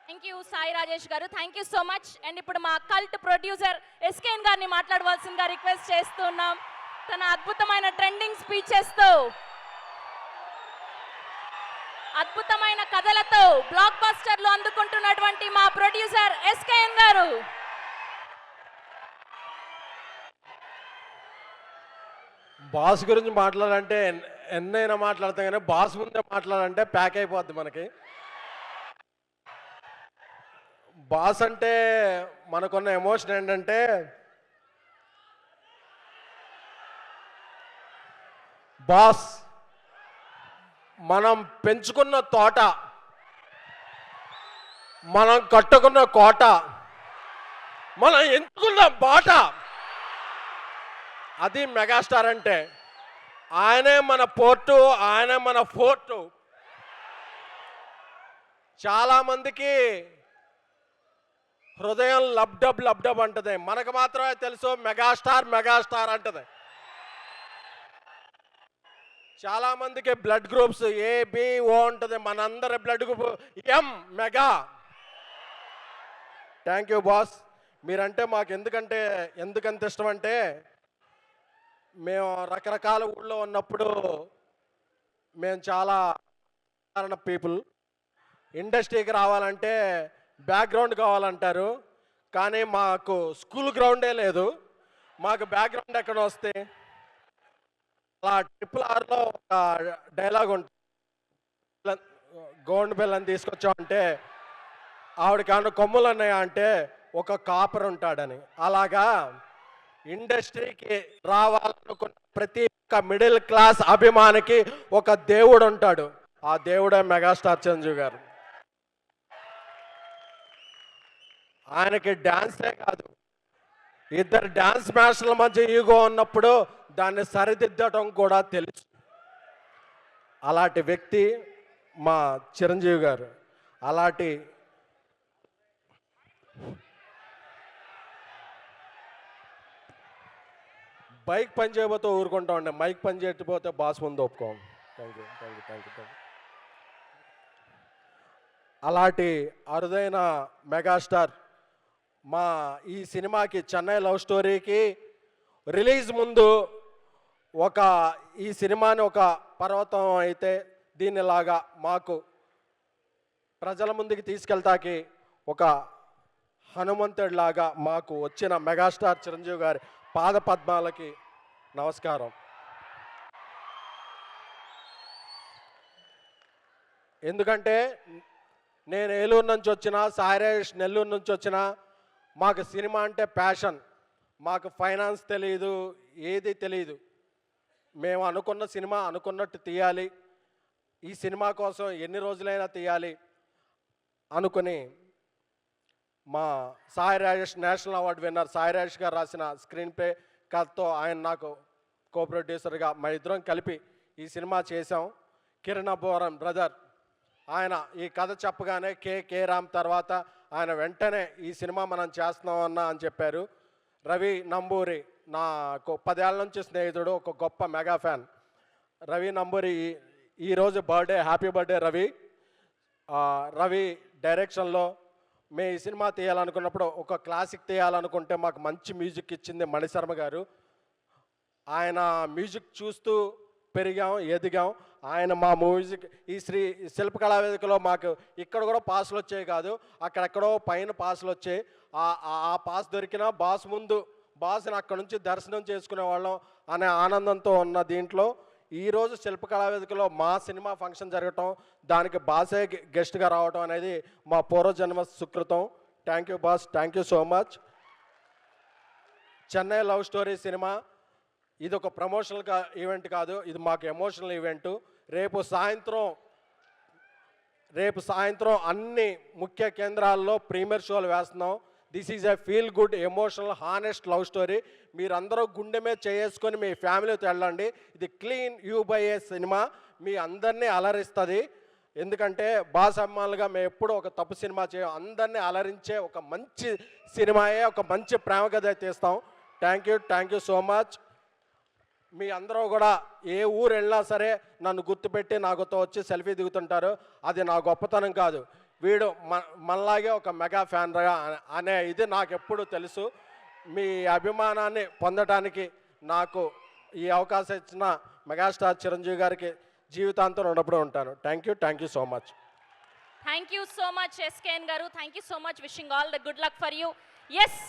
Thank you Sai Rajesh గారు, thank you so much. And ఇప్పుడు మా కల్ట్ ప్రొడ్యూసర్ ఎస్కేఎన్ గారిని మాట్లాడవలసిందిగా రిక్వెస్ట్ చేస్తున్నాం. తన అద్భుతమైన ట్రెండింగ్ స్పీచెస్తో, అద్భుతమైన కథలతో బ్లాక్ బస్టర్లు అందుకుంటున్నటువంటి మా ప్రొడ్యూసర్ ఎస్కేఎన్ గారు. బాస్ గురించి మాట్లాడాలంటే ఎన్నైనా మాట్లాడతాం, కానీ బాస్ ముందే మాట్లాడాలంటే ప్యాక్ అయిపోద్ది మనకి. బాస్ అంటే మనకున్న ఎమోషన్ ఏంటంటే, బాస్ మనం పెంచుకున్న తోట, మనం కట్టుకున్న కోట, మనం ఎంచుకున్న బాట, అది మెగాస్టార్ అంటే. ఆయనే మన పోర్టు, ఆయనే మన ఫోర్టు. చాలామందికి హృదయం లబ్డబ్ లబ్డబ్ అంటది, మనకు మాత్రమే తెలుసు మెగాస్టార్ మెగాస్టార్ అంటది. చాలామందికి బ్లడ్ గ్రూప్స్ ఏబిఓ ఉంటుంది, మనందరి blood group M mega. Thank you boss. మీరంటే మాకు ఎందుకంత ఇష్టం అంటే, మేము రకరకాల ఊళ్ళో ఉన్నప్పుడు మేము చాలా సాధారణ పీపుల్. ఇండస్ట్రీకి రావాలంటే బ్యాక్గ్రౌండ్ కావాలంటారు, కానీ మాకు స్కూల్ గ్రౌండే లేదు. మాకు బ్యాక్గ్రౌండ్ ఎక్కడ వస్తే, అలా RRRలో ఒక డైలాగ్ ఉంటుంది, గోండ్ బెల్లని తీసుకొచ్చామంటే ఆవిడకి ఏమన్నా కొమ్ములు ఉన్నాయా అంటే ఒక కాపర్ ఉంటాడని. అలాగా ఇండస్ట్రీకి రావాలనుకున్న ప్రతి ఒక్క మిడిల్ క్లాస్ అభిమానికి ఒక దేవుడు ఉంటాడు. ఆ దేవుడే మెగాస్టార్ చిరంజీవి గారు. ఆయనకి డ్యాన్సే కాదు, ఇద్దరు డ్యాన్స్ మాస్టర్ల మధ్య ఈగో ఉన్నప్పుడు దాన్ని సరిదిద్దటం కూడా తెలుసు. అలాంటి వ్యక్తి మా చిరంజీవి గారు. అలాంటి బైక్ పని చేయబోతే ఊరుకుంటా ఉండే, మైక్ పని చేయకపోతే బాస్ ముందు ఒప్పుకోం. Thank you thank you thank you thank you. అలాంటి అరుదైన మెగాస్టార్ మా ఈ సినిమాకి, చెన్నై లవ్ స్టోరీకి రిలీజ్ ముందు ఈ సినిమాని ఒక పర్వతం అయితే దీనిలాగా మాకు ప్రజల ముందుకి తీసుకెళ్తాకి ఒక హనుమంతుడిలాగా మాకు వచ్చిన మెగాస్టార్ చిరంజీవి గారి పాద పద్మాలకి నమస్కారం. ఎందుకంటే నేను ఏలూరు నుంచి వచ్చిన, సాయిరాజేష్ నెల్లూరు నుంచి వచ్చిన, మాకు సినిమా అంటే ప్యాషన్. మాకు ఫైనాన్స్ తెలియదు, ఏది తెలియదు. మేము అనుకున్న సినిమా అనుకున్నట్టు తీయాలి, ఈ సినిమా కోసం ఎన్ని రోజులైనా తీయాలి అనుకుని మా Sai Rajesh, national award winner Sai Rajesh గారు రాసిన స్క్రీన్ ప్లే కథతో ఆయన నాకు కో ప్రొడ్యూసర్గా మా ఇద్దరం కలిపి ఈ సినిమా చేశాం. కిరణ్ అబ్బవరం బ్రదర్ ఆయన ఈ కథ చెప్పగానే కే రామ్ తర్వాత ఆయన వెంటనే ఈ సినిమా మనం చేస్తున్నామన్నా అని చెప్పారు. రవి నంబూరి నాకు 10 ఏళ్ళ నుంచి స్నేహితుడు, ఒక గొప్ప మెగా ఫ్యాన్. రవి నంబూరి ఈరోజు birthday, happy birthday Ravi. Ravi డైరెక్షన్లో మేము ఈ సినిమా తీయాలనుకున్నప్పుడు, ఒక క్లాసిక్ తీయాలనుకుంటే మాకు మంచి మ్యూజిక్ ఇచ్చింది మణిశర్మ గారు. ఆయన మ్యూజిక్ చూస్తూ పెరిగాం, ఎదిగాం. ఆయన మా మ్యూజిక్ ఈ శిల్పకళా వేదికలో మాకు ఇక్కడ కూడా పాసులు వచ్చాయి కాదు, అక్కడెక్కడో పైన పాసులు వచ్చాయి. ఆ పాస్ దొరికినా బాస్ ముందు బాస్ని అక్కడ నుంచి దర్శనం చేసుకునే వాళ్ళం అనే ఆనందంతో ఉన్న దీంట్లో ఈరోజు శిల్పకళా వేదికలో మా సినిమా ఫంక్షన్ జరగటం, దానికి బాసే గెస్ట్గా రావటం అనేది మా పూర్వజన్మ సుకృతం. Thank you boss, thank you so much. Chennai love story cinema ఇది ఒక ప్రమోషనల్ ఈవెంట్ కాదు, ఇది మాకు ఎమోషనల్ ఈవెంట్. రేపు సాయంత్రం అన్ని ముఖ్య కేంద్రాల్లో ప్రీమియర్ షోలు వేస్తున్నాం. This is a feel good, emotional, honest love story. మీరందరూ గుండె మీద చేసుకొని మీ ఫ్యామిలీతో వెళ్ళండి. ఇది clean U by A cinema, మీ అందరినీ అలరిస్తుంది. ఎందుకంటే బాస్ అమ్మాలుగా మేము ఎప్పుడూ ఒక తప్పు సినిమా చేయం, అందరినీ అలరించే ఒక మంచి సినిమాయే, ఒక మంచి ప్రేమ కథ తీస్తాం. Thank you so much. మీ అందరూ కూడా ఏ ఊరు వెళ్ళినా సరే నన్ను గుర్తుపెట్టి నాకుతో వచ్చి సెల్ఫీ దిగుతుంటారు. అది నా గొప్పతనం కాదు, వీడు మనలాగే ఒక మెగా ఫ్యాన్ అనే ఇది నాకు ఎప్పుడు తెలుసు. మీ అభిమానాన్ని పొందడానికి నాకు ఈ అవకాశం ఇచ్చిన మెగాస్టార్ చిరంజీవి గారికి జీవితాంతం రుణపడి ఉంటాను. Thank you so much. Thank you so much SKN గారు. Thank you so much. Wishing all the good luck for you. Yes